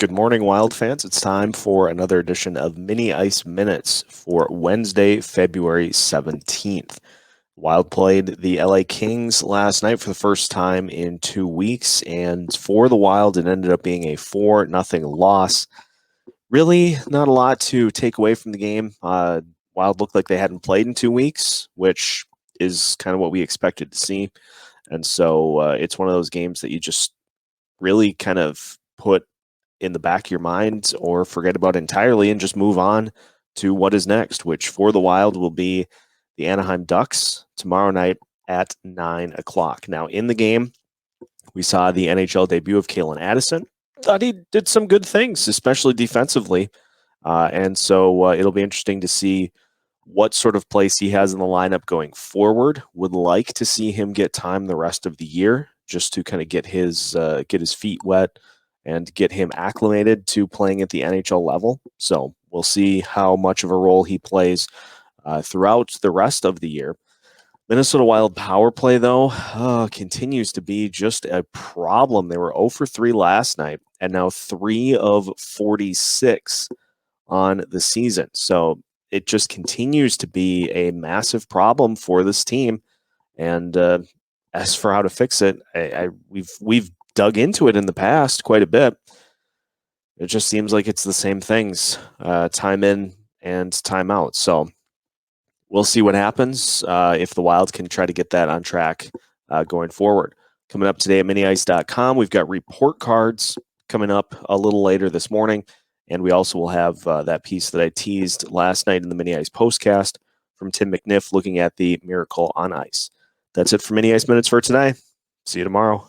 Good morning, Wild fans. It's time for another edition of Mini Ice Minutes for Wednesday, February 17th. Wild played the LA Kings last night for the first time in 2 weeks, and for the Wild, it ended up being a 4-0 loss. Really, not a lot to take away from the game. Wild looked like they hadn't played in 2 weeks, which is kind of what we expected to see. And so it's one of those games that you just really kind of put in the back of your mind or forget about entirely and just move on to what is next, which for the Wild will be the Anaheim Ducks tomorrow night at 9 o'clock. Now, in the game, we saw the NHL debut of Calen Addison. Thought he did some good things, especially defensively. And so it'll be interesting to see what sort of place he has in the lineup going forward. Would like to see him get time the rest of the year just to kind of get his feet wet and get him acclimated to playing at the NHL level. So we'll see how much of a role he plays throughout the rest of the year. Minnesota Wild power play, though, continues to be just a problem. They were 0 for 3 last night and now 3 of 46 on the season. So it just continues to be a massive problem for this team. And as for how to fix it, we've dug into it in the past quite a bit. It just seems like it's the same things, time in and time out. So we'll see what happens if the Wild can try to get that on track going forward. Coming up today at MinnyIce.com, we've got report cards coming up a little later this morning. And we also will have that piece that I teased last night in the Mini Ice postcast from Tim McNiff looking at the Miracle on Ice. That's it for Mini Ice Minutes for today. See you tomorrow.